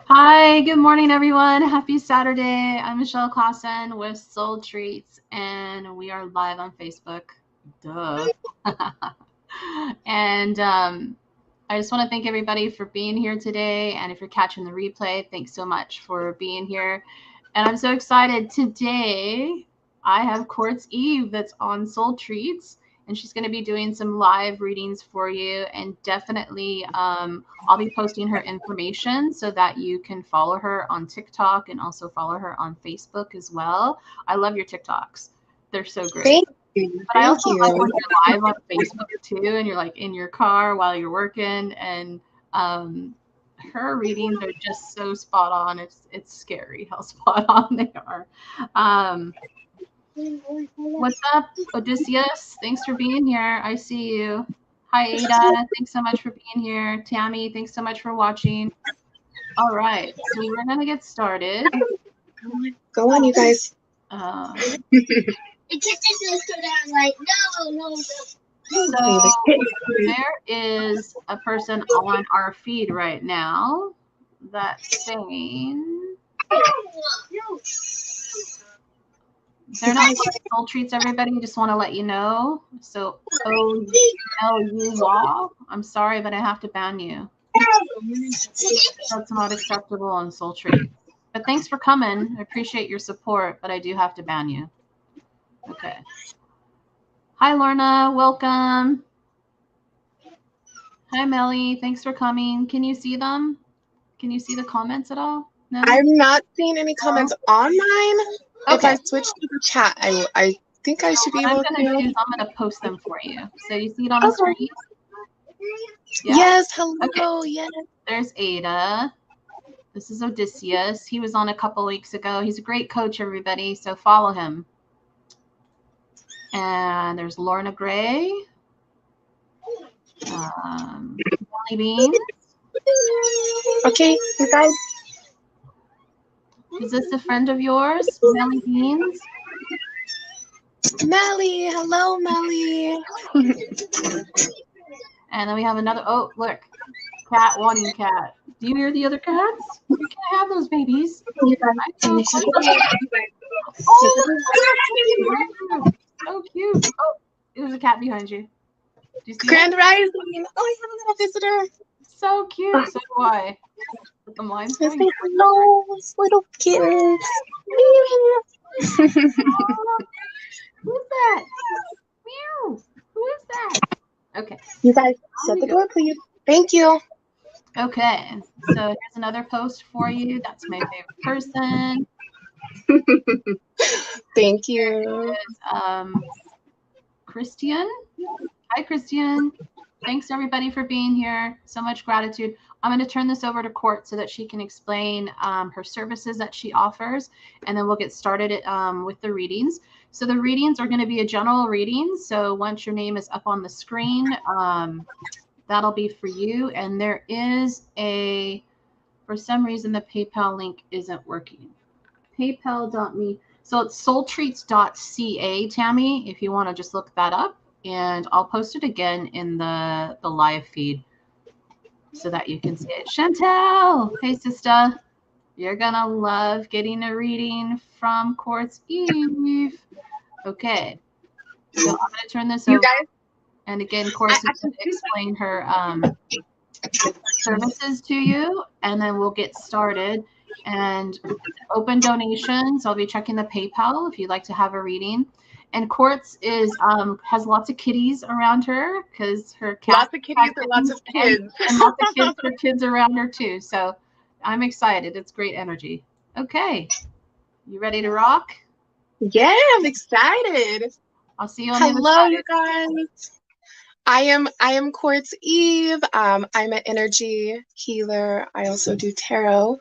Hi, good morning, everyone. Happy Saturday. I'm Michelle Clausen with Soul Treats, and we are live on Facebook. Duh. And I just want to thank everybody for being here today. And if you're catching the replay, thanks so much for being here. And I'm so excited. Today, I have Quartz Eve that's on Soul Treats, and she's going to be doing some live readings for you. And definitely, I'll be posting her information so that you can follow her on TikTok and also follow her on Facebook as well. I love your TikToks. They're so great. Thank you. But I also like when you're live on Facebook too, and you're like in your car while you're working, and her readings are just so spot on. It's scary how spot on they are. What's up, Odysseus? Thanks for being here. I see you. Hi, Ada. Thanks so much for being here. Tammy, thanks so much for watching. All right, so we're gonna get started. Go on, you guys. So there is a person on our feed right now that's saying they're not Soul Treats, everybody. Just want to let you know. So O-L-U-W, I'm sorry, but I have to ban you. That's not acceptable on Soul Treats. But thanks for coming. I appreciate your support, but I do have to ban you. Okay. Hi, Lorna. Welcome. Hi, Melly. Thanks for coming. Can you see them? Can you see the comments at all? No? I'm not seeing any comments on mine. Okay. If I switch to the chat, I think I should be able to. I'm going to post them for you. So you see it on the screen? Yeah. Yes. Hello. Okay. Yes. There's Ada. This is Odysseus. He was on a couple weeks ago. He's a great coach, everybody. So follow him. And there's Lorna Gray. Melly Beans. Okay, you guys. Is this a friend of yours, Melly Beans? Melly, hello, Melly. And then we have another. Oh, look, cat wanting cat. Do you hear the other cats? You can't have those babies. Oh, so cute. Oh, there's a cat behind you. Do you see Grand Rising. Oh, I have a little visitor. So cute. So do I. The mind's going. Hello, little kittens. Oh, who's that? Meow. Who is that? Okay. You guys, shut the door, please. Thank you. Okay. So here's another post for you. That's my favorite person. Thank you. Christian. Hi, Christian. Thanks, everybody, for being here. So much gratitude. I'm going to turn this over to Quartz so that she can explain her services that she offers, and then we'll get started with the readings. So the readings are going to be a general reading. So once your name is up on the screen, that'll be for you. And there is for some reason, the PayPal link isn't working. PayPal.me. So it's soultreats.ca, Tammy, if you want to just look that up. And I'll post it again in the live feed so that you can see it. Chantel, hey, sister. You're going to love getting a reading from Quartz Eve. Okay. So I'm going to turn this over. And again, Quartz is going to explain her services to you, and then we'll get started. And open donations, I'll be checking the PayPal if you'd like to have a reading. And Quartz has lots of kitties around her because her cat. Lots of kitties and lots of kids. And lots of kids, her kids around her too. So I'm excited. It's great energy. Okay. You ready to rock? Yeah, I'm excited. I'll see you on the other side. Hello, you guys. I am Quartz Eve. I'm an energy healer. I also do tarot.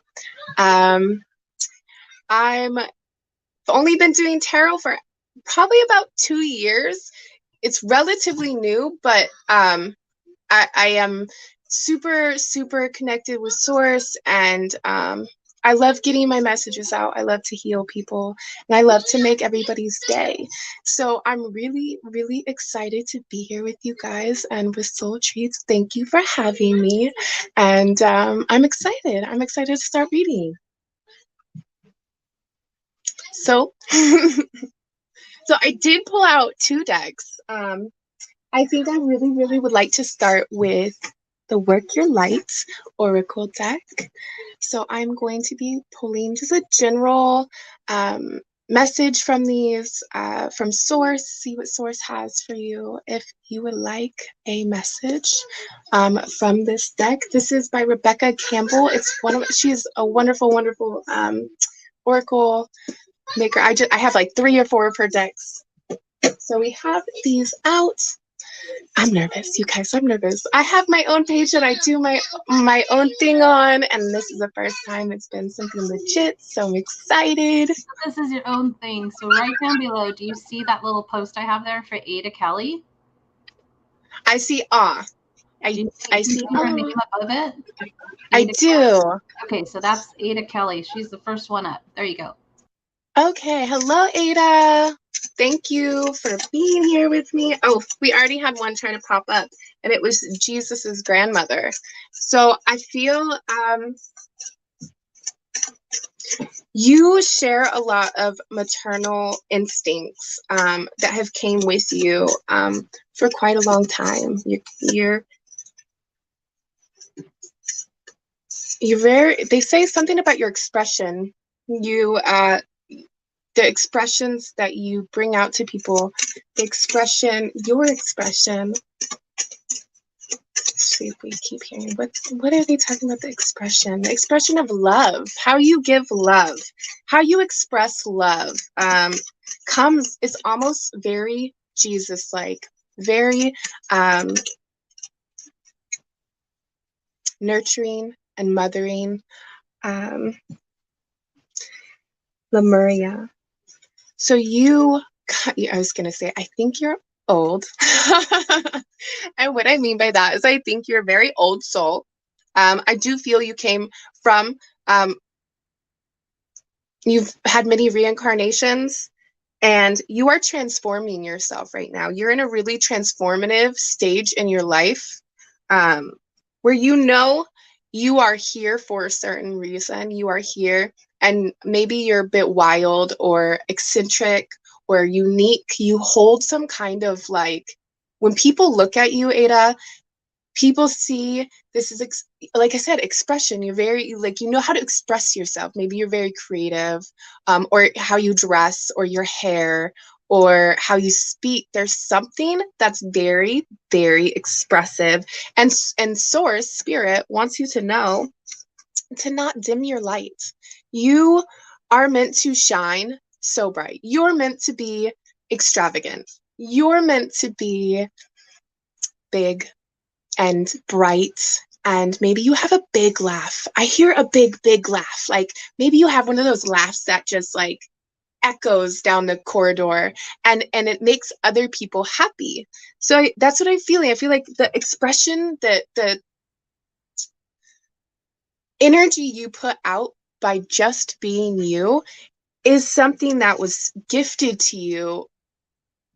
I've only been doing tarot for probably about 2 years. It's relatively new, but I am super connected with Source, and I love getting my messages out. I love to heal people, and I love to make everybody's day. So I'm really, really excited to be here with you guys and with Soul Treats. Thank you for having me. And I'm excited. I'm excited to start reading. So, so I did pull out two decks. I think I really, really would like to start with the Work Your Light Oracle deck. So I'm going to be pulling just a general message from these, from Source, see what Source has for you. If you would like a message from this deck, this is by Rebecca Campbell. She's a wonderful, wonderful Oracle maker. I have like 3 or 4 of her decks. So we have these out. I'm nervous, you guys. I'm nervous. I have my own page that I do my own thing on, and this is the first time it's been something legit, so I'm excited. This is your own thing. So right down below, do you see that little post I have there for Ada Kelly? I see awe. I see her name above it. I do. Okay, so that's Ada Kelly. She's the first one up. There you go. Okay, hello Ada. Thank you for being here with me. Oh, we already had one trying to pop up, and it was Jesus's grandmother. So I feel you share a lot of maternal instincts that have came with you for quite a long time. You're very. They say something about your expression. The expressions that you bring out to people, your expression. Let's see if we keep hearing. What are they talking about? The expression of love, how you give love, how you express love, is almost very Jesus-like, very nurturing and mothering. Lemuria. So I was going to say, I think you're old. And what I mean by that is I think you're a very old soul. I do feel you came from, you've had many reincarnations, and you are transforming yourself right now. You're in a really transformative stage in your life where you are here for a certain reason. You are here, and maybe you're a bit wild or eccentric or unique. You hold some kind of when people look at you, Ada, people see this is, like I said, expression. You're very, you know how to express yourself. Maybe you're very creative, or how you dress, or your hair, or how you speak. There's something that's very, very expressive. And Source, Spirit, wants you to know to not dim your light. You are meant to shine so bright. You're meant to be extravagant. You're meant to be big and bright. And maybe you have a big laugh. I hear a big, big laugh. Maybe you have one of those laughs that just echoes down the corridor, and it makes other people happy. So that's what I'm feeling. I feel like the expression, the energy you put out by just being you is something that was gifted to you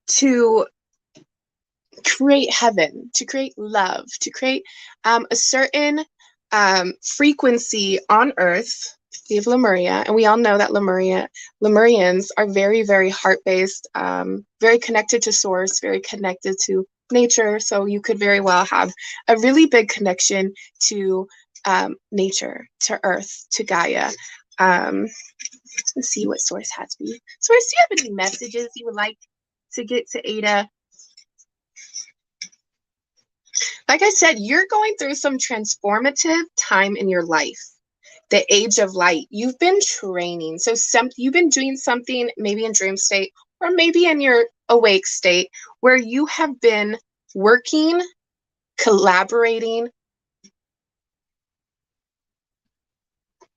to create heaven, to create love, to create a certain frequency on earth. We have Lemuria, and we all know that Lemurians are very, very heart-based, very connected to source, very connected to nature. So you could very well have a really big connection to nature, to earth, to Gaia. Let's see what Source has for you. Source, do you have any messages you would like to get to Ada? Like I said, you're going through some transformative time in your life. The age of light. You've been training. So you've been doing something maybe in dream state or maybe in your awake state where you have been working, collaborating.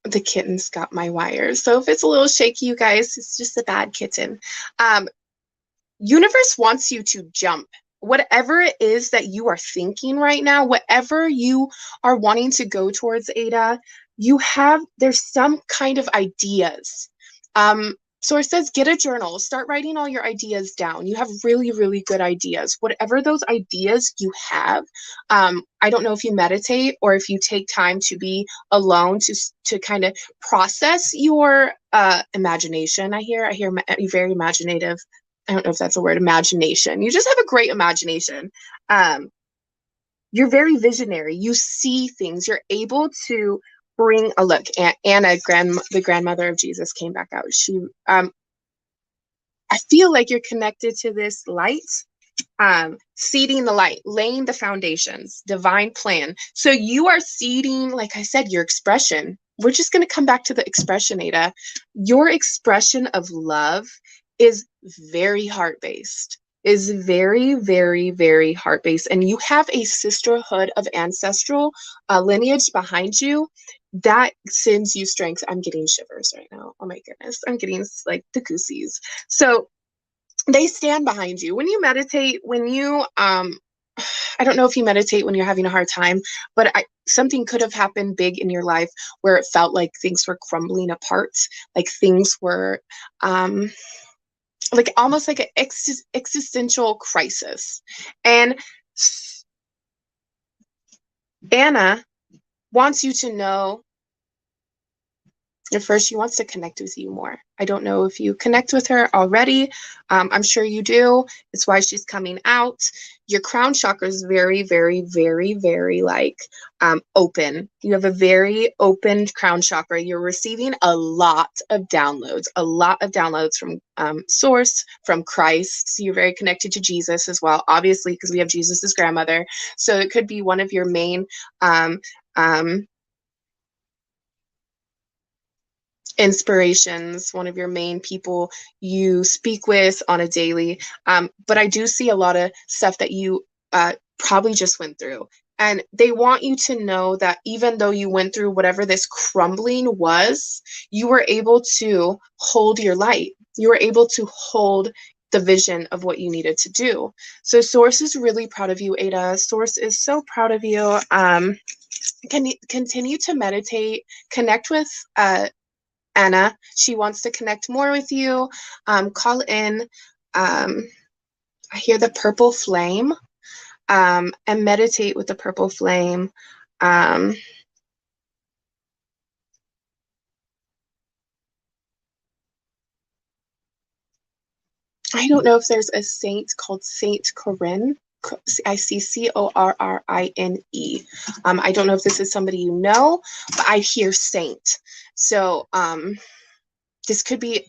The kitten's got my wires. So if it's a little shaky, you guys, it's just a bad kitten. Universe wants you to jump. Whatever it is that you are thinking right now, whatever you are wanting to go towards, Ada, there's some kind of ideas. Source says, get a journal, start writing all your ideas down. You have really, really good ideas. Whatever those ideas you have, I don't know if you meditate or if you take time to be alone to kind of process your imagination. I hear very imaginative. I don't know if that's a word, imagination. You just have a great imagination. You're very visionary. You see things. You're able to bring a look. Anna, the grandmother of Jesus, came back out. I feel like you're connected to this light, seeding the light, laying the foundations, divine plan. So you are seeding, like I said, your expression. We're just going to come back to the expression, Ada. Your expression of love is very heart-based, is very, very, very heart-based. And you have a sisterhood of ancestral lineage behind you that sends you strength. I'm getting shivers right now. Oh my goodness. I'm getting like the goosies. So they stand behind you. When you meditate, when you, I don't know if you meditate when you're having a hard time, but something could have happened big in your life where it felt like things were crumbling apart, like things were, like almost like an existential crisis. And Anna wants you to know, at first she wants to connect with you more. I don't know if you connect with her already. I'm sure you do. It's why she's coming out. Your crown chakra is very, very, very, very like open. You have a very open crown chakra. You're receiving a lot of downloads from Source, from Christ. So you're very connected to Jesus as well, obviously, because we have Jesus as grandmother. So it could be one of your main inspirations, one of your main people you speak with on a daily. But I do see a lot of stuff that you probably just went through. And they want you to know that even though you went through whatever this crumbling was, you were able to hold your light. You were able to hold the vision of what you needed to do. So Source is really proud of you, Ada. Source is so proud of you. Can you continue to meditate, connect with Anna. She wants to connect more with you. Call in. I hear the purple flame, and meditate with the purple flame. I don't know if there's a saint called Saint Corinne. I see Corrine. I don't know if this is somebody you know, but I hear saint. So this could be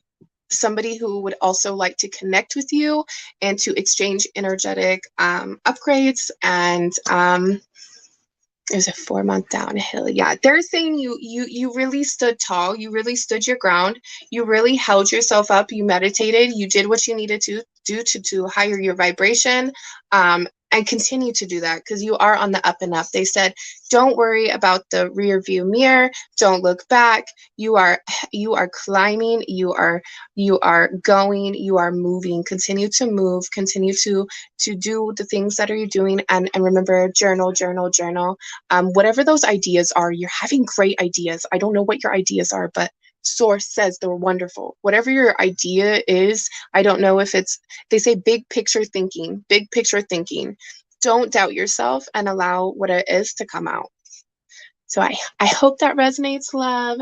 somebody who would also like to connect with you and to exchange energetic upgrades. And there's a 4-month downhill. Yeah, they're saying you really stood tall. You really stood your ground. You really held yourself up. You meditated. You did what you needed to do to higher your vibration. And continue to do that because you are on the up and up. They said, don't worry about the rear view mirror. Don't look back. You are climbing. You are going. You are moving. Continue to move. Continue to do the things that you're doing. And remember, journal. Whatever those ideas are, you're having great ideas. I don't know what your ideas are, but Source says they're wonderful. Whatever your idea is, I don't know if they say big picture thinking. Don't doubt yourself and allow what it is to come out. So I hope that resonates, love.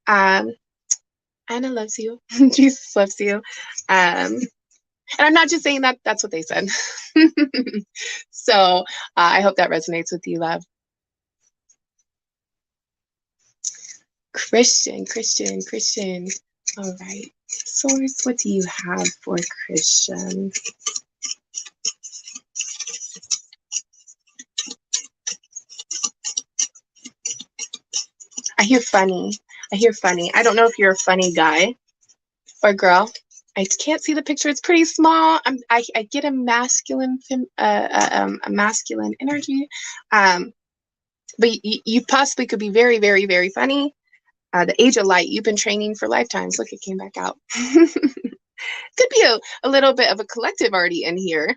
Anna loves you. Jesus loves you. And I'm not just saying that, that's what they said. So I hope that resonates with you, love. Christian. All right. Source, what do you have for Christian? I hear funny. I don't know if you're a funny guy or girl. I can't see the picture. It's pretty small. I get a masculine energy. But you possibly could be very, very, very funny. The age of light, you've been training for lifetimes. Look, it came back out. Could be a little bit of a collective already in here.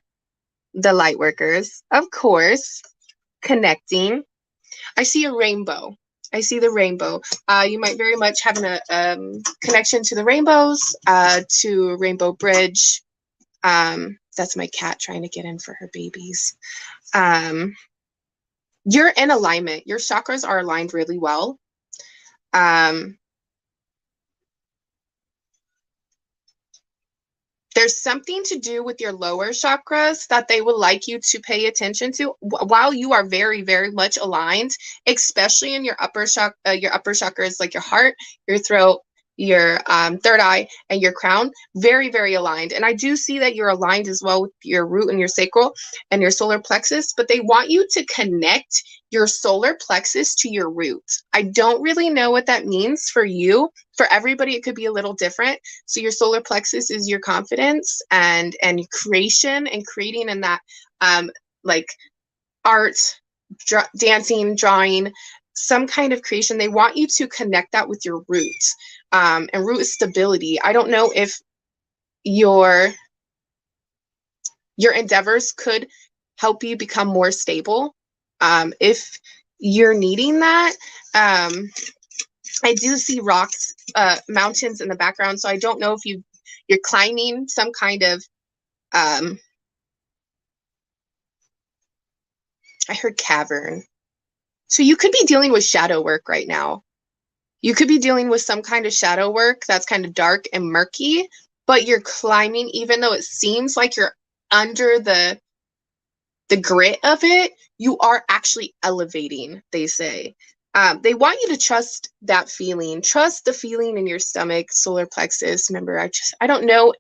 The light workers, of course, connecting. I see a rainbow. I see the rainbow. You might very much have a connection to the rainbows, to Rainbow Bridge. That's my cat trying to get in for her babies. You're in alignment. Your chakras are aligned really well. There's something to do with your lower chakras that they would like you to pay attention to while you are very, very much aligned, especially in your upper chakras, like your heart, your throat, your third eye, and your crown. Very, very aligned. And I do see that you're aligned as well with your root and your sacral and your solar plexus, but they want you to connect your solar plexus to your root. I don't really know what that means for you. For everybody, it could be a little different. So your solar plexus is your confidence and creation and creating in that like art, dancing, drawing, some kind of creation. They want you to connect that with your root. And root is stability. I don't know if your endeavors could help you become more stable. If you're needing that, I do see rocks, mountains in the background. So I don't know if you're climbing some kind of, I heard cavern. So you could be dealing with shadow work right now. You could be dealing with some kind of shadow work that's kind of dark and murky, but you're climbing, even though it seems like you're under the grit of it, you are actually elevating, they say. They want you to trust that feeling. Trust the feeling in your stomach, solar plexus. Remember, I don't know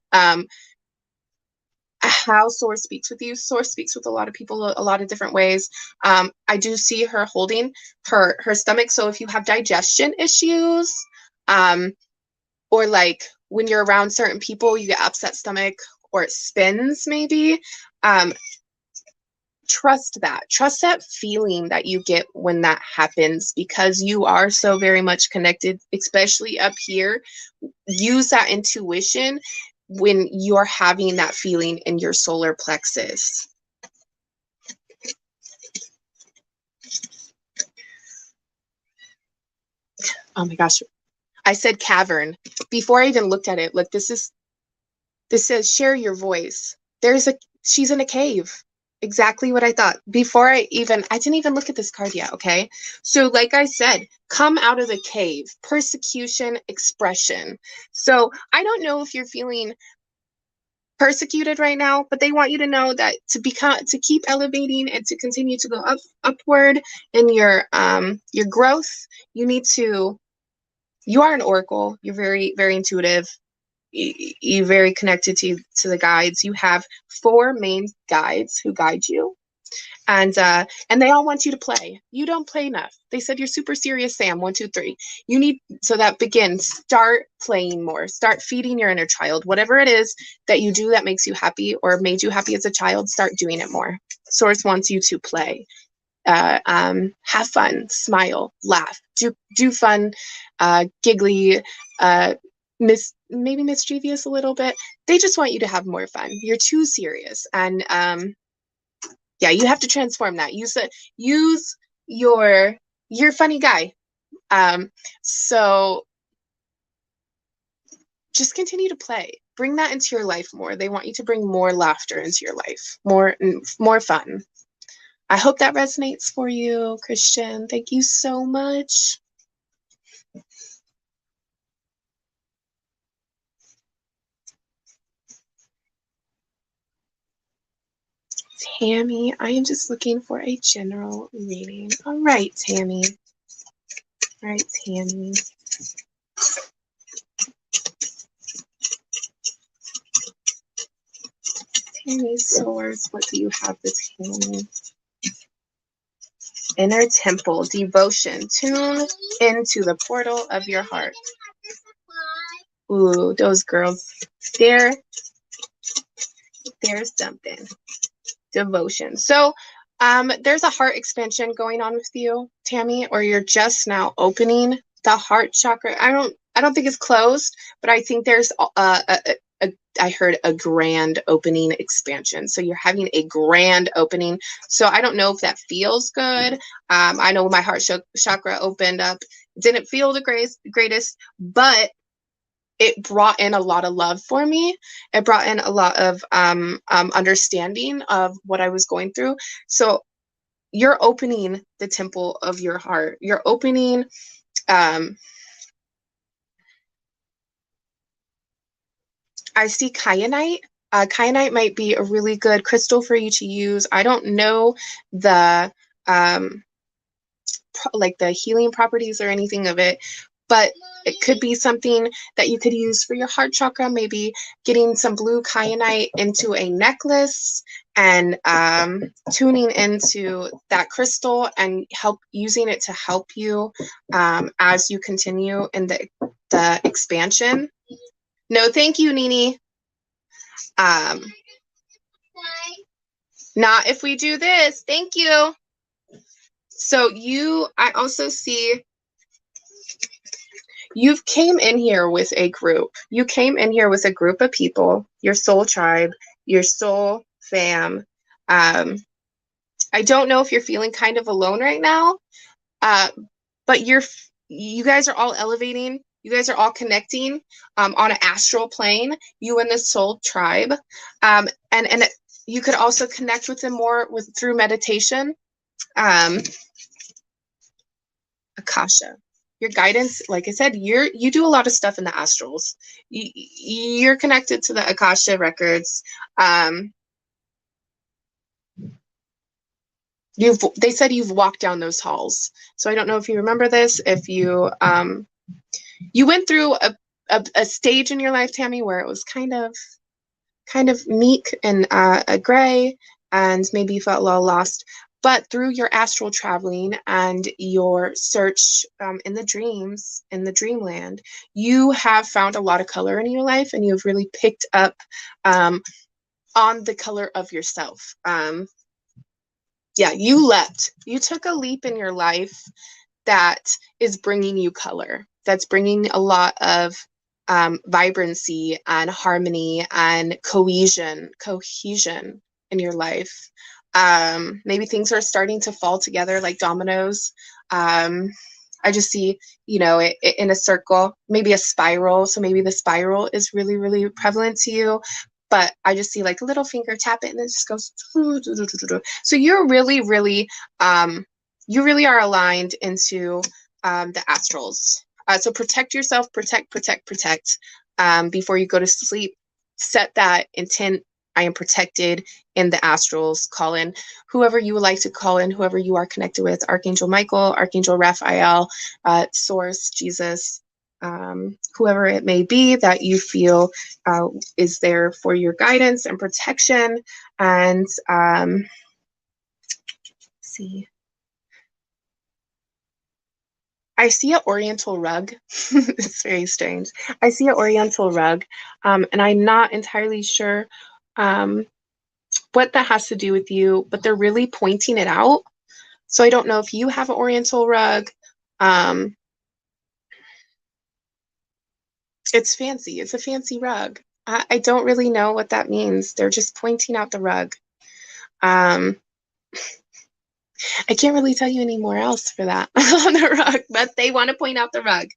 how Source speaks with you. Source speaks with a lot of people a lot of different ways. I do see her holding her stomach. So if you have digestion issues, or like when you're around certain people, you get upset stomach or it spins maybe, trust that feeling that you get when that happens, because you are so very much connected, especially up here. Use that intuition when you're having that feeling in your solar plexus. Oh my gosh, I said cavern before I even looked at it. Look, this says share your voice. She's in a cave. Exactly what I thought. Before I didn't even look at this card yet, okay? So like I said, come out of the cave, persecution, expression. So I don't know if you're feeling persecuted right now, but they want you to know that to keep elevating and to continue to go upward in your growth, you are an oracle. You're very, very intuitive. You're very connected to the guides. You have 4 main guides who guide you, and they all want you to play. You don't play enough. They said you're super serious, Sam. 1, 2, 3. So that begins. Start playing more. Start feeding your inner child. Whatever it is that you do that makes you happy or made you happy as a child, start doing it more. Source wants you to play. Have fun, smile, laugh, do fun, giggly, maybe mischievous a little bit. They just want you to have more fun. You're too serious, and yeah, you have to transform that. Use you're a funny guy. So just continue to play. Bring that into your life more. They want you to bring more laughter into your life, more fun. I hope that resonates for you, Christian. Thank you so much. Tammy, I am just looking for a general reading. All right, Tammy. All right, Tammy. Tammy Source, what do you have this Tammy? Inner temple, devotion. Tune into the portal of your heart. Ooh, those girls. There's something. Devotion. So there's a heart expansion going on with you, Tammy, or you're just now opening the heart chakra. I don't think it's closed, but I think there's I heard a grand opening expansion. So you're having a grand opening. So I don't know if that feels good. I know my heart chakra opened up. Didn't feel the greatest, but it brought in a lot of love for me. It brought in a lot of understanding of what I was going through. So you're opening the temple of your heart. You're opening, I see kyanite. Kyanite might be a really good crystal for you to use. I don't know the like the healing properties or anything of it, but it could be something that you could use for your heart chakra, maybe getting some blue kyanite into a necklace and tuning into that crystal and using it to help you as you continue in the expansion. No, thank you, Nini. Not if we do this. Thank you. So I also see you've came in here with a group. You came in here with a group of people, your soul tribe, your soul fam. I don't know if you're feeling kind of alone right now, but you guys are all elevating. You guys are all connecting on an astral plane, you and the soul tribe. And you could also connect with them more through meditation. Akasha. Your guidance, like I said, you do a lot of stuff in the astrals. You're connected to the Akasha records. They said you've walked down those halls. So I don't know if you remember this. If you went through a stage in your life, Tammy, where it was kind of meek and gray, and maybe you felt a little lost. But through your astral traveling and your search in the dreams, in the dreamland, you have found a lot of color in your life, and you have really picked up on the color of yourself. Yeah, you leapt. You took a leap in your life that is bringing you color. That's bringing a lot of vibrancy and harmony and cohesion in your life. Maybe things are starting to fall together like dominoes. I just see, it in a circle, maybe a spiral. So maybe the spiral is really, really prevalent to you. But I just see like a little finger tap it and it just goes. So you're really, really, you really are aligned into the astrals. So protect yourself, protect before you go to sleep. Set that intent. I am protected in the astrals. Call in whoever you would like to call in, whoever you are connected with, Archangel Michael, Archangel Raphael, Source, Jesus, whoever it may be that you feel is there for your guidance and protection. And see. I see an oriental rug. It's very strange. I see an oriental rug, and I'm not entirely sure what that has to do with you, but they're really pointing it out. So I don't know if you have an oriental rug. It's fancy. It's a fancy rug. I don't really know what that means. They're just pointing out the rug. I can't really tell you anymore else for that on the rug, but they want to point out the rug.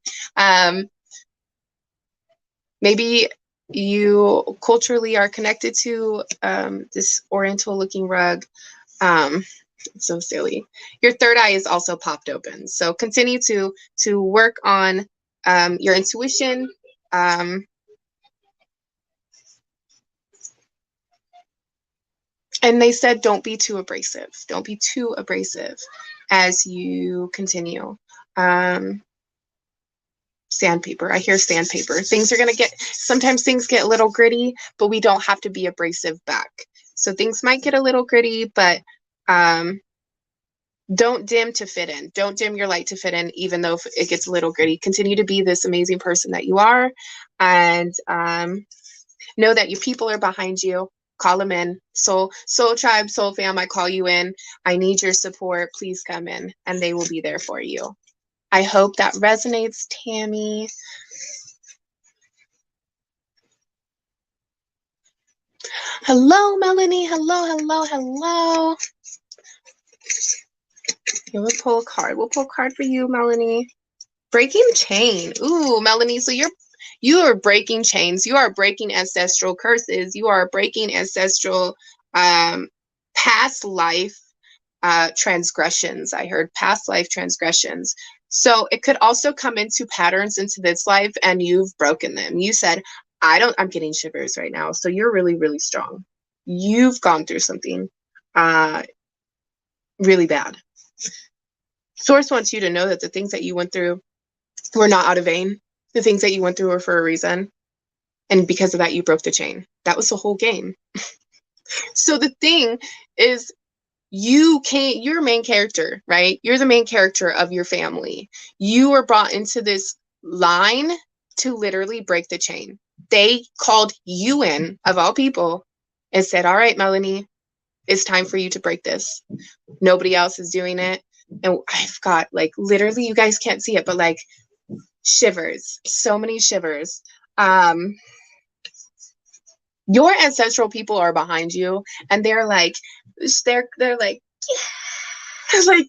Maybe you culturally are connected to this oriental looking rug. It's so silly. Your third eye is also popped open. So continue to work on your intuition. And they said, don't be too abrasive. Don't be too abrasive as you continue. Sandpaper. I hear sandpaper. Sometimes things get a little gritty, but we don't have to be abrasive back. So things might get a little gritty, but don't dim to fit in. Don't dim your light to fit in, even though it gets a little gritty. Continue to be this amazing person that you are, and know that your people are behind you. Call them in. Soul tribe, soul fam, I call you in. I need your support. Please come in, and they will be there for you. I hope that resonates, Tammy. Hello, Melanie. Hello, hello, hello. Here, we'll pull a card. We'll pull a card for you, Melanie. Breaking chain. Ooh, Melanie. So you are breaking chains. You are breaking ancestral curses. You are breaking ancestral past life transgressions. I heard past life transgressions. So it could also come into patterns into this life, and you've broken them. You said, I'm getting shivers right now. So you're really, really strong. You've gone through something really bad. Source wants you to know that the things that you went through were not out of vain. The things that you went through were for a reason. And because of that, you broke the chain. That was the whole game. So the thing is, you're a main character, right? You're the main character of your family. You were brought into this line to literally break the chain. They called you in, of all people, and said, all right, Melanie, it's time for you to break this. Nobody else is doing it. And I've got like literally, you guys can't see it, but like shivers, so many shivers. Your ancestral people are behind you, and they're like yeah. Like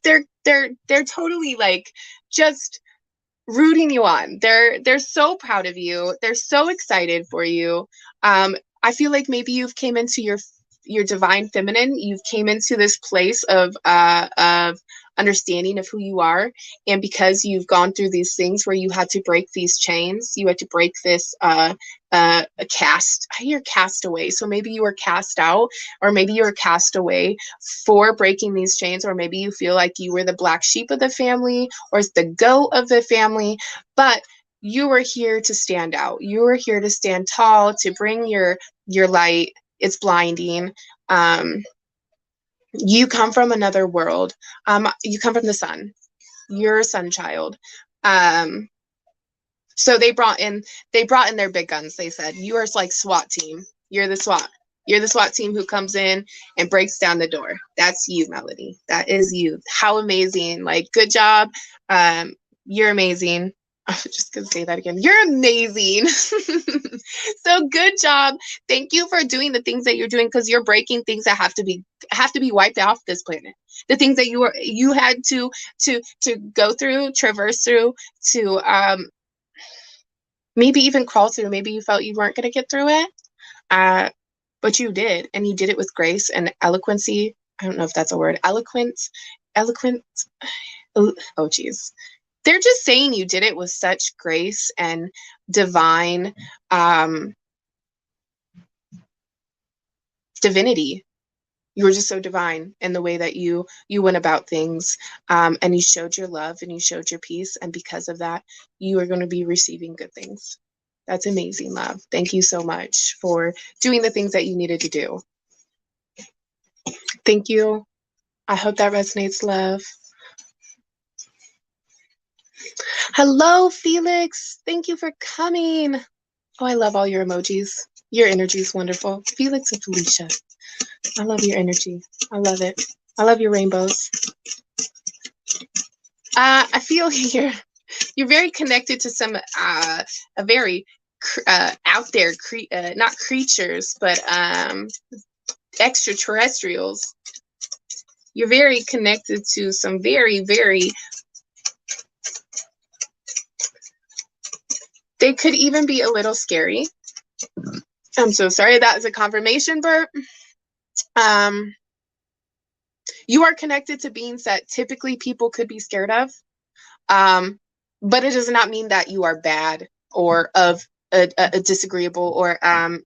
they're totally like just rooting you on. They're so proud of you. They're so excited for you. I feel like maybe you've came into your divine feminine. You've came into this place of understanding of who you are, and because you've gone through these things where you had to break these chains, you had to break this a cast. I hear cast away. So maybe you were cast out, or maybe you were cast away for breaking these chains, or maybe you feel like you were the black sheep of the family or the goat of the family, but you were here to stand out. You were here to stand tall, to bring your light. It's blinding. You come from another world. You come from the sun. You're a sun child. So they brought in their big guns. They said, you are like SWAT team. You're the SWAT. You're the SWAT team who comes in and breaks down the door. That's you, Melody. That is you. How amazing. Like, good job. You're amazing. I'm just going to say that again. You're amazing. So good job. Thank you for doing the things that you're doing, because you're breaking things that have to be wiped off this planet. The things that you had to go through, traverse through, to maybe even crawl through. Maybe you felt you weren't going to get through it, but you did, and you did it with grace and eloquency. I don't know if that's a word. Eloquent. Oh, geez. They're just saying you did it with such grace and divine divinity. You were just so divine in the way that you went about things, and you showed your love and you showed your peace, and because of that, you are going to be receiving good things. That's amazing, love. Thank you so much for doing the things that you needed to do. Thank you. I hope that resonates, love. Hello, Felix. Thank you for coming. Oh, I love all your emojis. Your energy is wonderful. Felix and Felicia. I love your energy. I love it. I love your rainbows. I feel you're very connected to some a very out there not creatures, but extraterrestrials. You're very connected to some very, very, they could even be a little scary. I'm so sorry, that is a confirmation burp. You are connected to beings that typically people could be scared of, but it does not mean that you are bad or of a disagreeable or of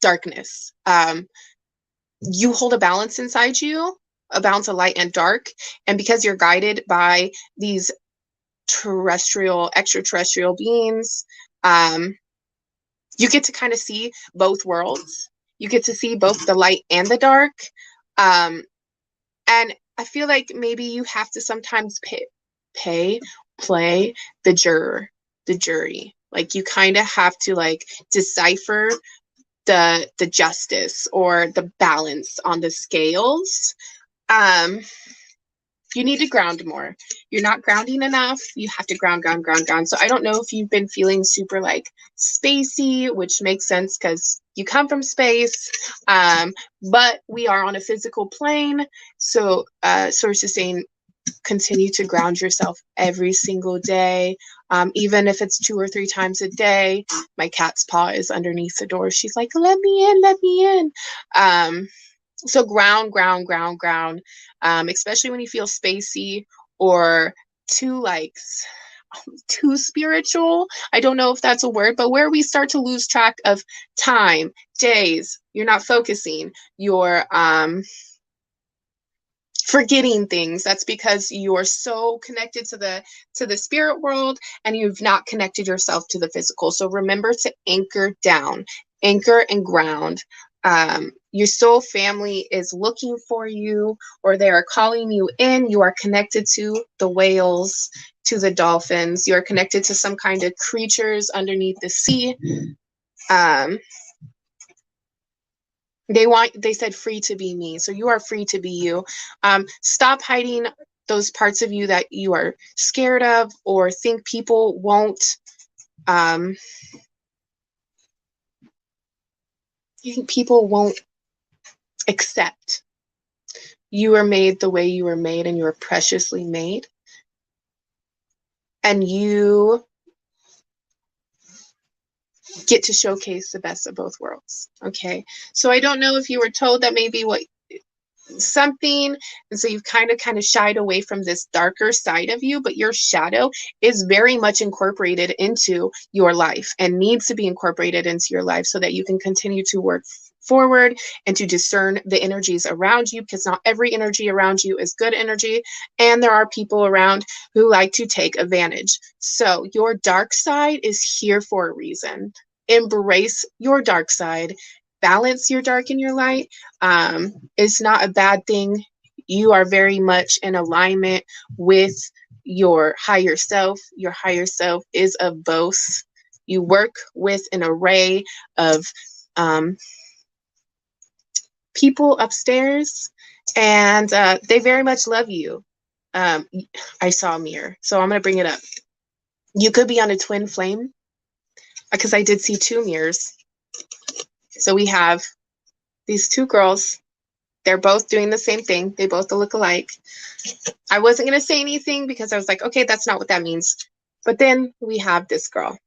darkness. You hold a balance inside you, a balance of light and dark, and because you're guided by these extraterrestrial beings, you get to kind of see both worlds. You get to see both the light and the dark. And I feel like maybe you have to sometimes play the jury. Like, you kind of have to like decipher the justice or the balance on the scales. You need to ground more. You're not grounding enough. You have to ground, ground, ground, ground. So I don't know if you've been feeling super like spacey, which makes sense because you come from space. But we are on a physical plane. So Source is saying continue to ground yourself every single day, even if it's 2 or 3 times a day. My cat's paw is underneath the door. She's like, let me in, let me in. So ground, ground, ground, ground, especially when you feel spacey or too like too spiritual. I don't know if that's a word, but where we start to lose track of time, days, you're not focusing, you're forgetting things. That's because you're so connected to the spirit world and you've not connected yourself to the physical. So remember to anchor down, anchor and ground. Your soul family is looking for you, or they are calling you in. You are connected to the whales, to the dolphins. You are connected to some kind of creatures underneath the sea. They said free to be me. So you are free to be you. Stop hiding those parts of you that you are scared of or think people won't accept. You are made the way you are made, and you are preciously made. And you get to showcase the best of both worlds. Okay. So I don't know if you were told that maybe something, and so you've kind of shied away from this darker side of you, but your shadow is very much incorporated into your life and needs to be incorporated into your life so that you can continue to work forward and to discern the energies around you, because not every energy around you is good energy, and there are people around who like to take advantage. So your dark side is here for a reason. Embrace your dark side, balance your dark and your light. It's not a bad thing. You are very much in alignment with your higher self. Your higher self is of both. You work with an array of people upstairs, and they very much love you. I saw a mirror, so I'm going to bring it up. You could be on a twin flame, because I did see 2 mirrors. So we have these 2 girls. They're both doing the same thing. They both look alike. I wasn't going to say anything because I was like, okay, that's not what that means. But then we have this girl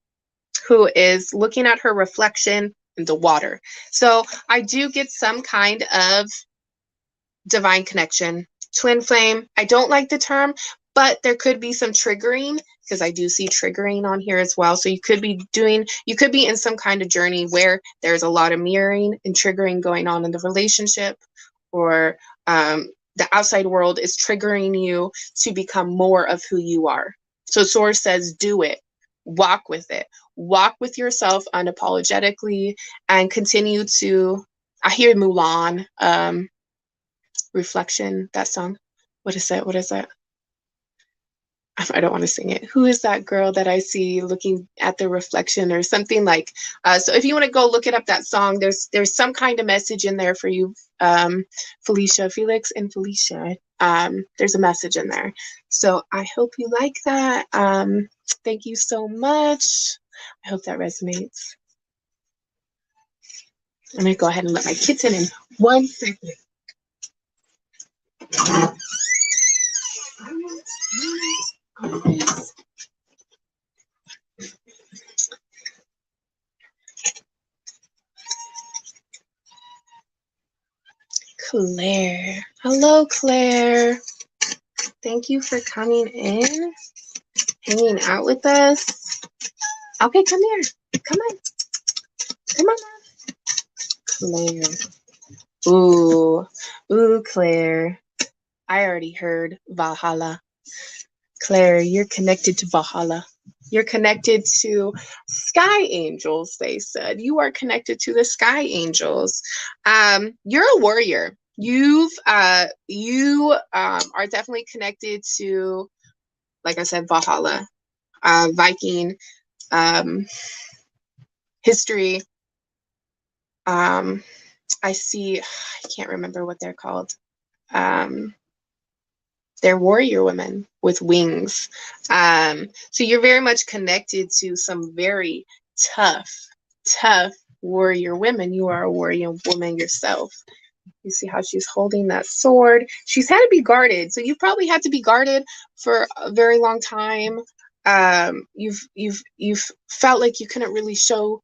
who is looking at her reflection in the water. So I do get some kind of divine connection. Twin flame, I don't like the term, but there could be some triggering, because I do see triggering on here as well. So you could be in some kind of journey where there's a lot of mirroring and triggering going on in the relationship, or the outside world is triggering you to become more of who you are. So Source says, do it. Walk with it. Walk with yourself unapologetically and continue to, I hear Mulan, Reflection, that song. What is that? What is that? I don't want to sing it. Who is that girl that I see looking at the reflection or something like? So if you want to go look it up, that song, there's some kind of message in there for you, Felicia, Felix, and Felicia. There's a message in there. So I hope you like that. Thank you so much. I hope that resonates. I'm gonna go ahead and let my kids in 1 second. Claire. Hello, Claire. Thank you for coming in, hanging out with us. Okay, come here. Come on. Come on, Claire. Ooh, Claire. I already heard Valhalla. Claire, you're connected to Valhalla. You're connected to sky angels, they said. You are connected to the sky angels. You're a warrior. You are definitely connected to, like I said, Valhalla, Viking history. I see, I can't remember what they're called. They're warrior women with wings. So you're very much connected to some very tough, tough warrior women. You are a warrior woman yourself. You see how she's holding that sword. She's had to be guarded. So you've probably had to be guarded for a very long time. You've felt like you couldn't really show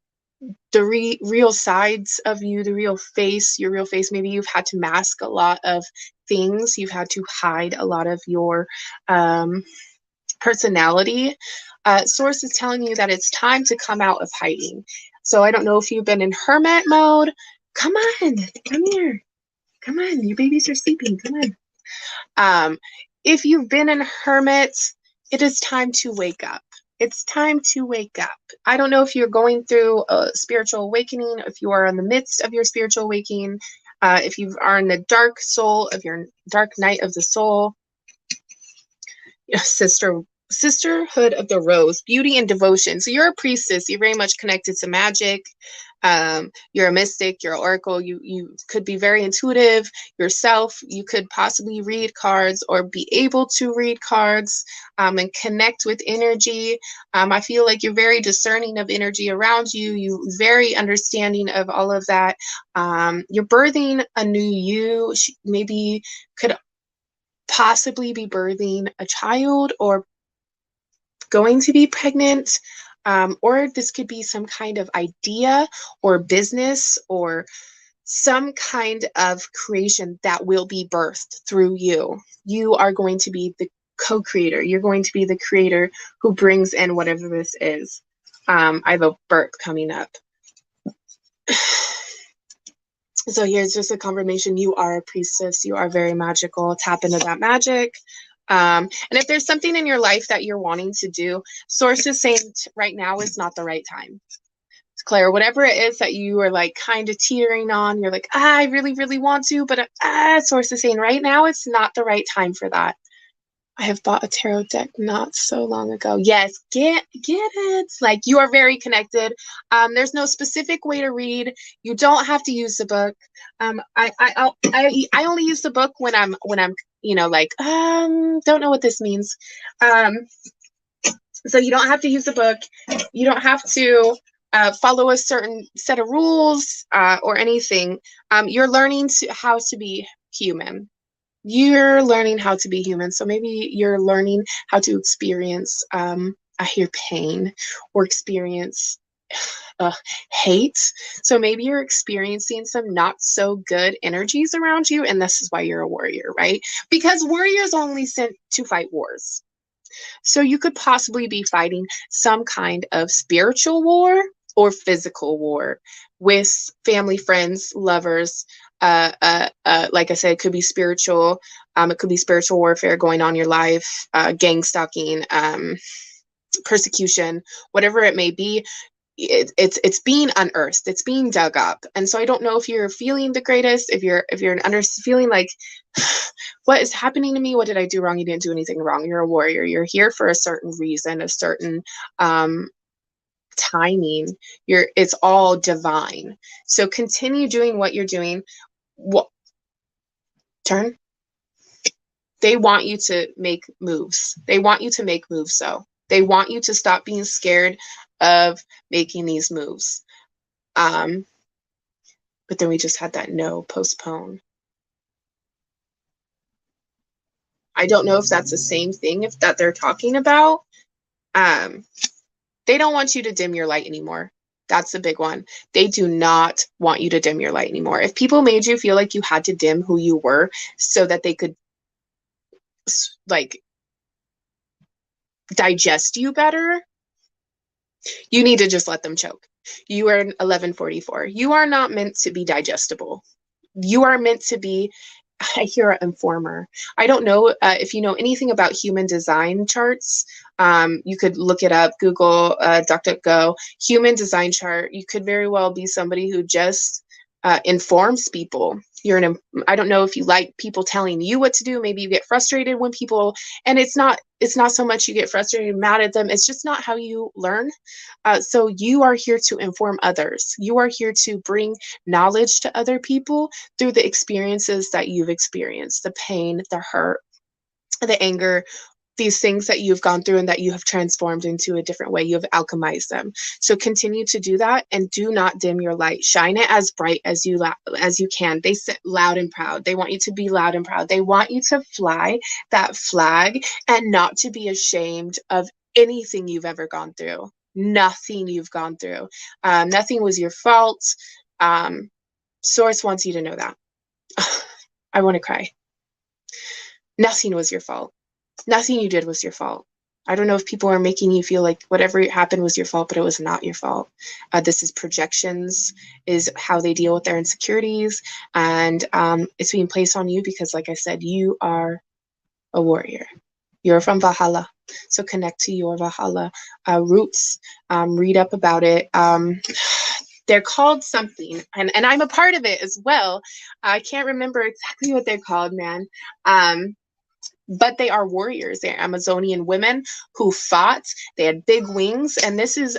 the real sides of you, the real face, your real face. Maybe you've had to mask a lot of things. You've had to hide a lot of your personality. Source is telling you that it's time to come out of hiding. So I don't know if you've been in hermit mode. Come on, come here. Come on, your babies are sleeping. Come on. If you've been in hermit, it is time to wake up. It's time to wake up. I don't know if you're going through a spiritual awakening, if you are in the midst of your spiritual awakening, if you are in the dark soul of your dark night of the soul. Sisterhood of the Rose, beauty and devotion. So you're a priestess. You're very much connected to magic. You're a mystic. You're an oracle. You could be very intuitive yourself. You could possibly read cards or be able to read cards and connect with energy. I feel like you're very discerning of energy around you. You very understanding of all of that. You're birthing a new you. Maybe could possibly be birthing a child or going to be pregnant, or this could be some kind of idea or business or some kind of creation that will be birthed through you. You are going to be the co-creator. You're going to be the creator who brings in whatever this is. I have a birth coming up. So here's just a confirmation. You are a priestess. You are very magical. Tap into that magic. And if there's something in your life that you're wanting to do, Source is saying right now is not the right time. Claire, whatever it is that you are like kind of teetering on, you're like, I really, really want to, but Source is saying right now it's not the right time for that. I have bought a tarot deck not so long ago. Yes, get it. Like you are very connected. There's no specific way to read. You don't have to use the book. I only use the book when I'm like don't know what this means. So you don't have to use the book. You don't have to follow a certain set of rules or anything. You're learning how to be human. You're learning how to be human. So maybe you're learning how to experience, I hear pain or experience hate. So maybe you're experiencing some not so good energies around you. And this is why you're a warrior, right? Because warriors only sent to fight wars. So you could possibly be fighting some kind of spiritual war or physical war with family, friends, lovers. Like I said, it could be spiritual. It could be spiritual warfare going on in your life, gang stalking, persecution, whatever it may be. It's being unearthed. It's being dug up. And so I don't know if you're feeling the greatest, if you're feeling like, what is happening to me? What did I do wrong? You didn't do anything wrong. You're a warrior. You're here for a certain reason, a certain timing. It's all divine. So continue doing what you're doing. Turn. They want you to make moves. They want you to make moves. So they want you to stop being scared of making these moves. But then we just had that no, postpone. I don't know if that's the same thing that they're talking about. They don't want you to dim your light anymore. That's the big one. They do not want you to dim your light anymore. If people made you feel like you had to dim who you were so that they could like digest you better, you need to just let them choke. You are 1144. You are not meant to be digestible. You are meant to be, I hear an informer. I don't know if you know anything about human design charts. You could look it up, Google, DuckDuckGo, human design chart. You could very well be somebody who just informs people. I don't know if you like people telling you what to do. Maybe you get frustrated when people, and it's not so much you get frustrated and mad at them. It's just not how you learn. So you are here to inform others. You are here to bring knowledge to other people through the experiences that you've experienced, the pain, the hurt. the anger, these things that you've gone through and that you have transformed into a different way. You have alchemized them. So continue to do that and do not dim your light. Shine it as bright as you can. They sit loud and proud. They want you to be loud and proud. They want you to fly that flag and not to be ashamed of anything you've ever gone through. Nothing you've gone through. Nothing was your fault. Source wants you to know that. I want to cry. Nothing was your fault. Nothing you did was your fault. I don't know if people are making you feel like whatever happened was your fault, but it was not your fault. This is projections, is how they deal with their insecurities. And it's being placed on you because, like I said, you are a warrior. You're from Valhalla. So connect to your Valhalla roots. Read up about it. They're called something, and I'm a part of it as well. I can't remember exactly what they're called, man. But they are warriors. They're Amazonian women who fought. They had big wings, and this is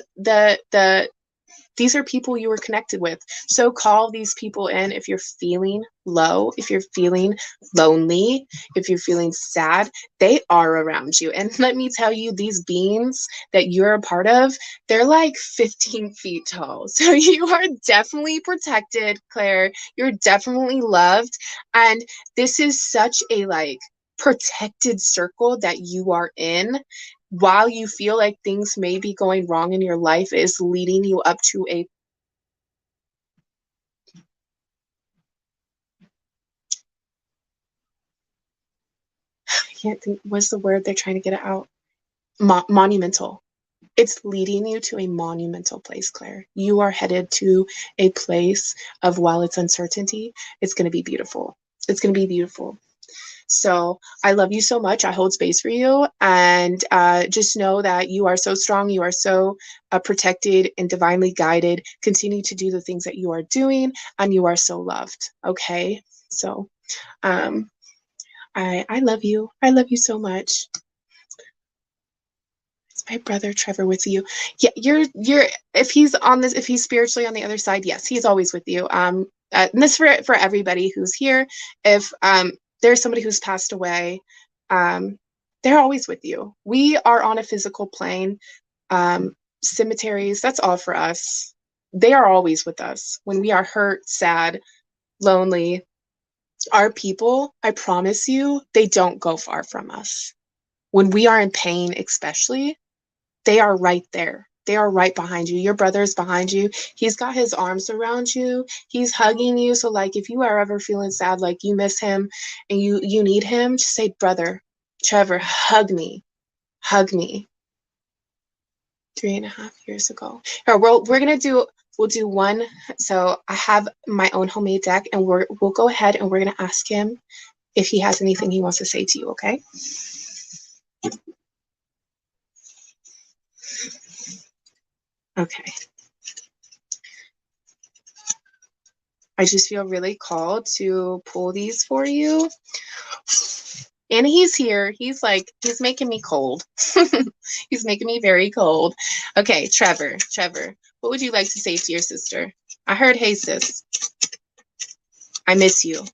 these are people you were connected with. So call these people in if you're feeling low, if you're feeling lonely, if you're feeling sad. They are around you. And let me tell you, these beings that you're a part of, they're like 15 feet tall. So you are definitely protected, Claire. You're definitely loved. And this is such a protected circle that you are in. While you feel like things may be going wrong in your life, is leading you up to I can't think, what's the word they're trying to get it out? Monumental. It's leading you to a monumental place, Claire. You are headed to a place of, while it's uncertainty, it's going to be beautiful. It's going to be beautiful. So I love you so much. I hold space for you. And just know that you are so strong. You are so protected and divinely guided. Continue to do the things that you are doing, and you are so loved. Okay. So I love you. I love you so much. It's my brother Trevor with you. Yeah, you're if he's spiritually on the other side, yes, he's always with you. And this for everybody who's here. If there's somebody who's passed away, they're always with you. We are on a physical plane. Cemeteries, that's all for us. They are always with us. When we are hurt, sad, lonely, our people, I promise you, they don't go far from us. When we are in pain, especially, they are right there. They are right behind you. Your brother is behind you. He's got his arms around you. He's hugging you. So if you are ever feeling sad, like you miss him and you need him, just say, brother, Trevor, hug me. Hug me. 3.5 years ago. We'll do one. So I have my own homemade deck, and we'll go ahead and we're going to ask him if he has anything he wants to say to you, okay? Okay. I just feel really called to pull these for you. And he's here. He's making me cold. He's making me very cold. Okay, Trevor, what would you like to say to your sister? I heard, hey, sis. I miss you.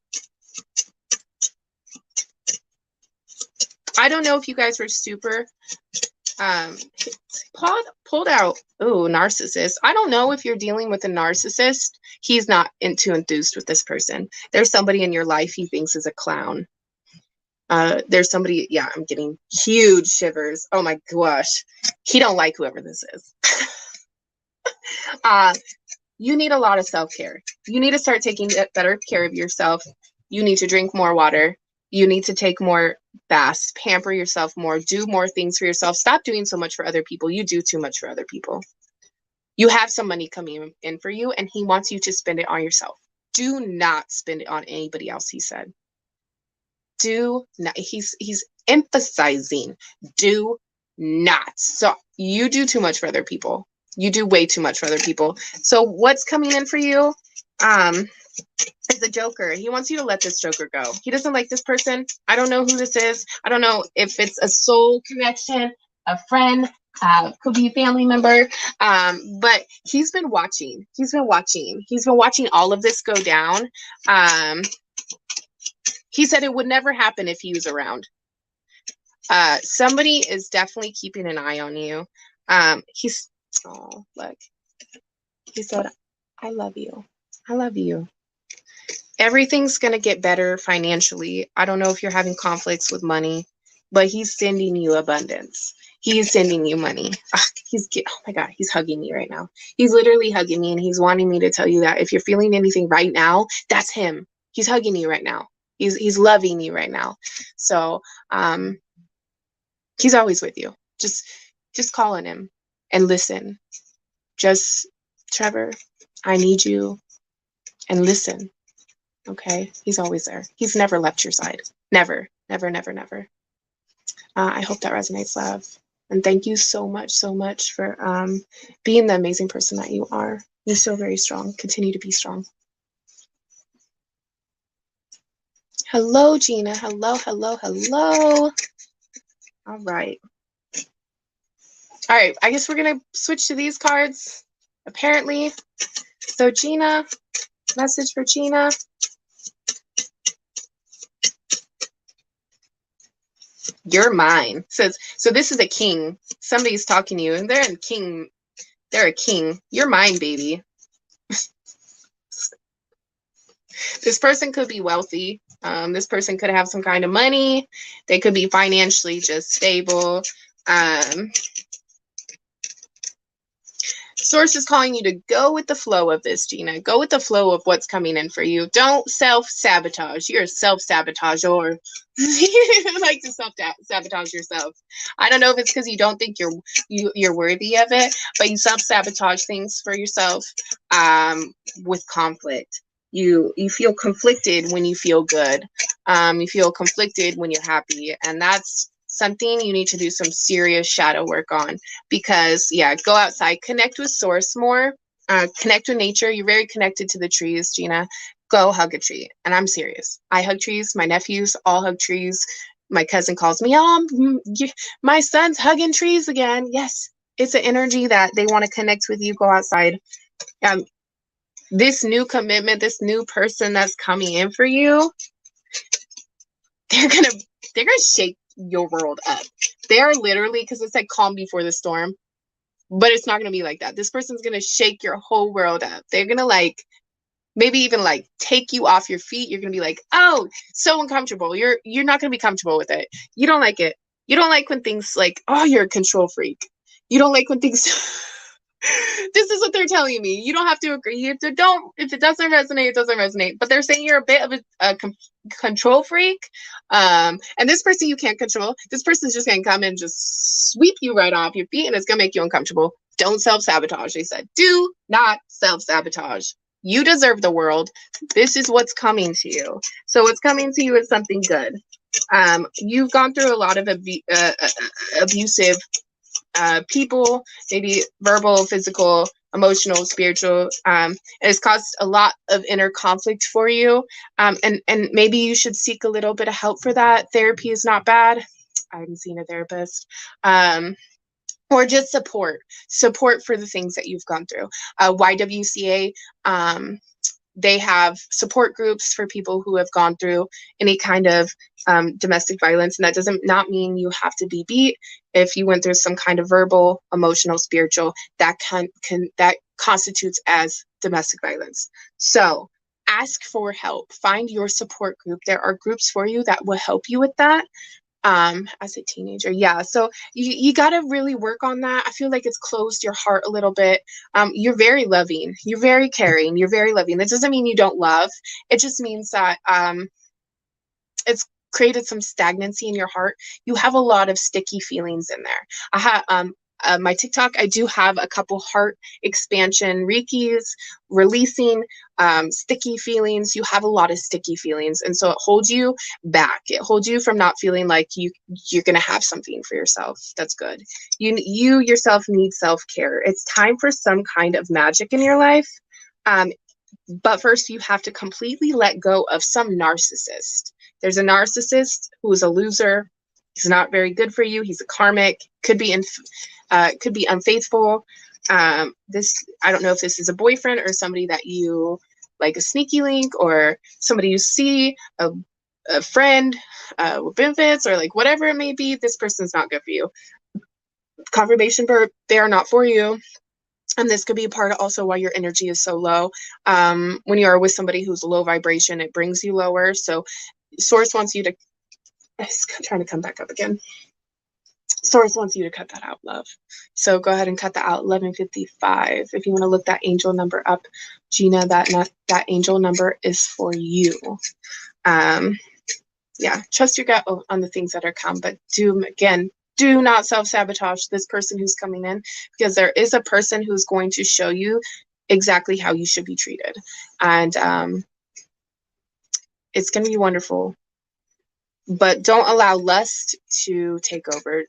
I don't know if you guys were super pulled out. Ooh, narcissist. I don't know if you're dealing with a narcissist. He's not too enthused with this person. There's somebody in your life he thinks is a clown. There's somebody, yeah, I'm getting huge shivers. Oh my gosh. He don't like whoever this is. You need a lot of self-care. You need to start taking better care of yourself. You need to drink more water. You need to take more baths, pamper yourself more, do more things for yourself. Stop doing so much for other people. You do too much for other people. You have some money coming in for you, and he wants you to spend it on yourself. Do not spend it on anybody else, he said. Do not. He's emphasizing, do not. So you do too much for other people. You do way too much for other people. So what's coming in for you? Is the Joker. He wants you to let this Joker go. He doesn't like this person. I don't know who this is. I don't know if it's a soul connection, a friend, could be a family member. But he's been watching. He's been watching all of this go down. He said it would never happen if he was around. Somebody is definitely keeping an eye on you. Oh, look, he said, I love you. I love you. Everything's going to get better financially. I don't know if you're having conflicts with money, but he's sending you abundance. He is sending you money. Oh my God, he's hugging me right now. He's literally hugging me, and he's wanting me to tell you that if you're feeling anything right now, that's him. He's hugging you right now. He's loving you right now. So he's always with you. Just call on him and listen. Just, Trevor, I need you, and listen. Okay, he's always there. He's never left your side. Never, never, never, never. I hope that resonates, love. And thank you so much for being the amazing person that you are. You're so very strong. Continue to be strong. Hello, Gina. Hello, hello, hello. All right. All right, I guess we're going to switch to these cards, apparently. So, Gina, message for Gina. You're mine. So this is a king. Somebody's talking to you, and they're a king. You're mine, baby. This person could be wealthy. This person could have some kind of money. They could be financially just stable. Source is calling you to go with the flow of this, Gina. Go with the flow of what's coming in for you. Don't self-sabotage. You're a self-saboteur. You like to self-sabotage yourself. I don't know if it's because you don't think you're worthy of it, but you self-sabotage things for yourself with conflict. You feel conflicted when you feel good. You feel conflicted when you're happy, and that's something you need to do some serious shadow work on, because yeah, go outside, connect with source more, connect with nature. You're very connected to the trees, Gina. Go hug a tree. And I'm serious. I hug trees. My nephews all hug trees. My cousin calls me, my son's hugging trees again. Yes, it's an energy that they want to connect with you. Go outside. This new commitment, this new person that's coming in for you, they're gonna shake your world up. They are literally, because it's like calm before the storm, but it's not going to be like that. This person's going to shake your whole world up. They're going to maybe even take you off your feet. You're going to be like, oh, so uncomfortable. You're not going to be comfortable with it. You don't like it. You don't like when things oh, you're a control freak. You don't like when things this is what they're telling me. You don't have to agree. If it doesn't resonate, it doesn't resonate. But they're saying you're a bit of a control freak. And this person you can't control. This person's just going to come and just sweep you right off your feet, and it's going to make you uncomfortable. Don't self-sabotage, they said. Do not self-sabotage. You deserve the world. This is what's coming to you. So what's coming to you is something good. You've gone through a lot of abusive people, maybe verbal, physical, emotional, spiritual. It has caused a lot of inner conflict for you. And maybe you should seek a little bit of help for that. Therapy is not bad. I haven't seen a therapist. Or just support for the things that you've gone through. YWCA, they have support groups for people who have gone through any kind of domestic violence. And that does not mean you have to be beat. If you went through some kind of verbal, emotional, spiritual, that constitutes as domestic violence. So ask for help. Find your support group. There are groups for you that will help you with that. As a teenager, yeah. So you got to really work on that. I feel like it's closed your heart a little bit. You're very loving. You're very caring. You're very loving. That doesn't mean you don't love. It just means that it's created some stagnancy in your heart. You have a lot of sticky feelings in there. I have my TikTok, I do have a couple heart expansion Reikis, releasing sticky feelings. You have a lot of sticky feelings. And so it holds you back. It holds you from not feeling like you're going to have something for yourself. That's good. You yourself need self-care. It's time for some kind of magic in your life. But first you have to completely let go of some narcissist. There's a narcissist who is a loser. He's not very good for you. He's a karmic, could be unfaithful. I don't know if this is a boyfriend or somebody that you like, a sneaky link, or somebody you see, a a friend with benefits or like whatever it may be, this person's not good for you. Confirmation bird, they are not for you. And this could be a part of also why your energy is so low. When you are with somebody who's low vibration, it brings you lower. So Source wants you to, it's trying to come back up again. Source wants you to cut that out, love. So go ahead and cut that out. 1155. If you want to look that angel number up, Gina, that angel number is for you. Yeah, trust your gut on the things that are come, but do not self-sabotage this person who's coming in, because there is a person who's going to show you exactly how you should be treated. And it's going to be wonderful. But don't allow lust to take over.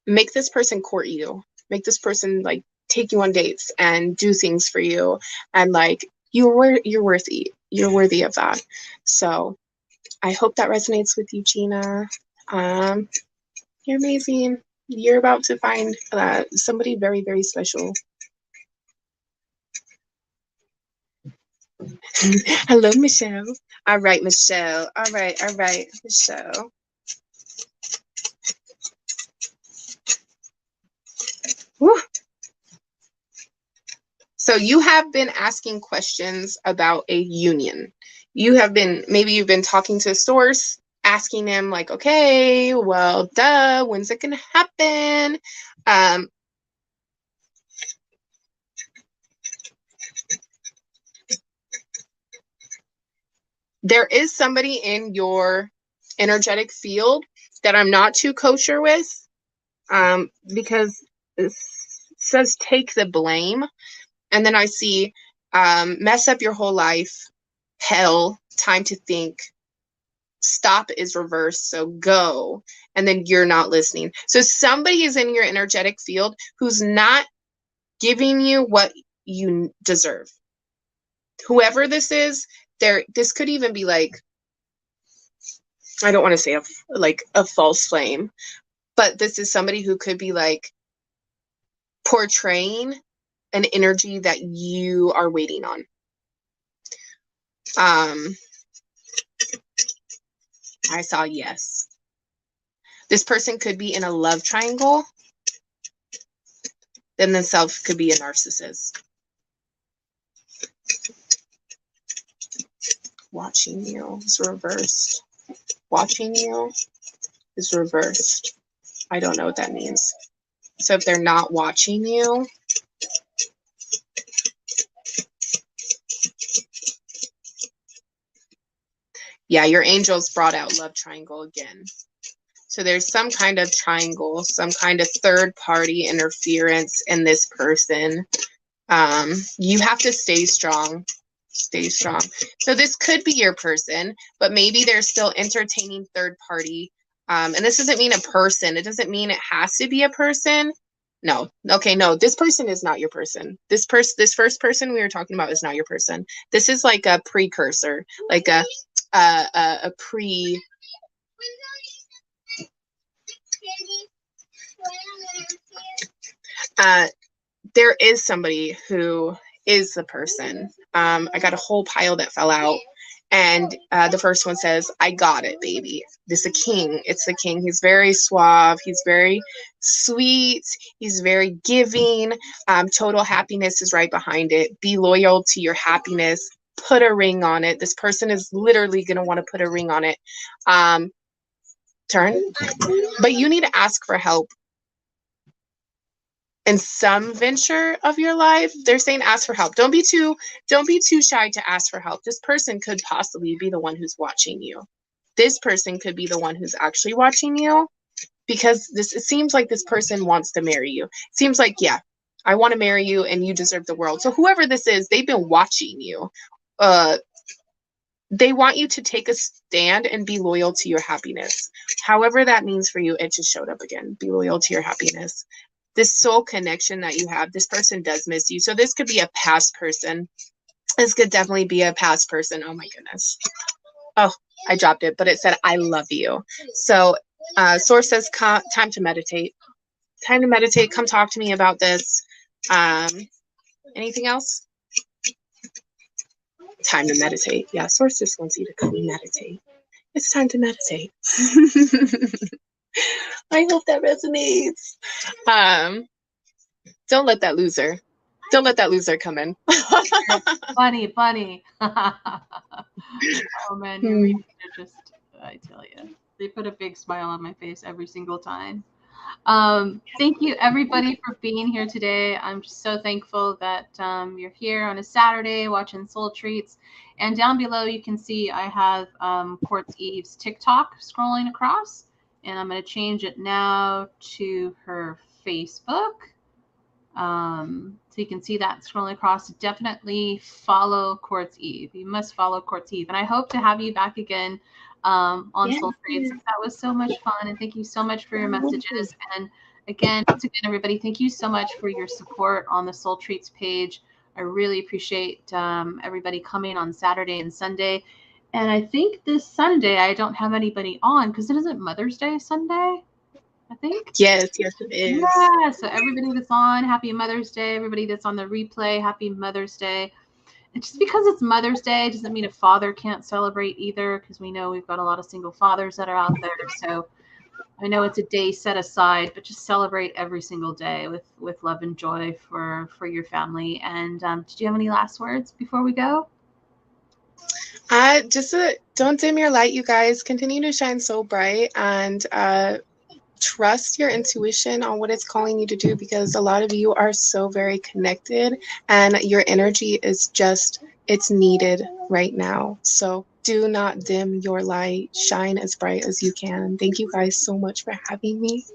Make this person court you. Make this person like take you on dates and do things for you. And like you're worthy. You're worthy of that. So I hope that resonates with you, Gina. You're amazing. You're about to find somebody very, very special. Hello, Michelle. All right, Michelle. All right, Michelle. Woo. So you have been asking questions about a union. Maybe you've been talking to Source, asking him like, okay, well, duh, when's it gonna happen? There is somebody in your energetic field that I'm not too kosher with, because it says take the blame. And then I see mess up your whole life, hell, time to think, stop is reversed, so go, and then you're not listening. So somebody is in your energetic field who's not giving you what you deserve. Whoever this is, this could even be like, I don't want to say a false flame, but this is somebody who could be like portraying an energy that you are waiting on. I saw yes. This person could be in a love triangle. Then the self could be a narcissist. Watching you is reversed. Watching you is reversed. I don't know what that means. So if they're not watching you, yeah, your angels brought out love triangle again. So there's some kind of triangle, some kind of third party interference in this person. You have to stay strong. Stay strong. So this could be your person, but maybe they're still entertaining third party. And this doesn't mean a person. It doesn't mean it has to be a person. No. Okay, no, this person is not your person. This first person we were talking about is not your person. This is like a precursor, like a pre. There is somebody who is the person. I got a whole pile that fell out. And the first one says, I got it, baby. This is a king. It's the king. He's very suave. He's very sweet. He's very giving. Total happiness is right behind it. Be loyal to your happiness. Put a ring on it. This person is literally going to want to put a ring on it. Turn. But you need to ask for help. In some venture of your life, they're saying ask for help. Don't be too shy to ask for help. This person could possibly be the one who's watching you. This person could be the one who's actually watching you, because it seems like this person wants to marry you. It seems like, yeah, I want to marry you and you deserve the world. So whoever this is, they've been watching you. They want you to take a stand and be loyal to your happiness. However that means for you, it just showed up again. Be loyal to your happiness. This soul connection that you have, this person does miss you. So this could be a past person. This could definitely be a past person. Oh my goodness. Oh, I dropped it, but it said, I love you. So Source says, time to meditate. Time to meditate. Come talk to me about this. Anything else? Time to meditate. Yeah, Source just wants you to come meditate. It's time to meditate. I hope that resonates. Don't let that loser come in. Funny. Oh man, your readings are just, I tell you, they put a big smile on my face every single time. Thank you everybody for being here today. I'm just so thankful that you're here on a Saturday watching Soul Treats. And down below you can see I have Quartz Eve's TikTok scrolling across, and I'm going to change it now to her Facebook. So you can see that scrolling across. Definitely follow Quartz Eve. You must follow Quartz Eve. And I hope to have you back again on Soul Treats. That was so much fun. And thank you so much for your messages. And again, once again, everybody, thank you so much for your support on the Soul Treats page. I really appreciate everybody coming on Saturday and Sunday. And I think this Sunday I don't have anybody on because it isn't Mother's Day Sunday, I think. Yes, it is. Yeah, so everybody that's on, happy Mother's Day. Everybody that's on the replay, happy Mother's Day. And just because it's Mother's Day doesn't mean a father can't celebrate either, because we know we've got a lot of single fathers that are out there. So I know it's a day set aside, but just celebrate every single day with love and joy for your family. And did you have any last words before we go? Don't dim your light, you guys. Continue to shine so bright, and trust your intuition on what it's calling you to do, because a lot of you are so very connected and your energy is just, it's needed right now. So do not dim your light. Shine as bright as you can. Thank you guys so much for having me.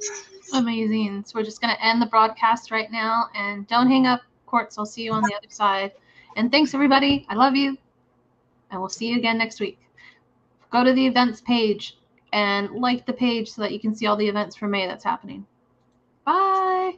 Amazing. So we're just going to end the broadcast right now, and don't hang up, Quartz. I'll see you on the other side. And thanks, everybody. I love you, and we'll see you again next week. Go to the events page and like the page so that you can see all the events for May that's happening. Bye.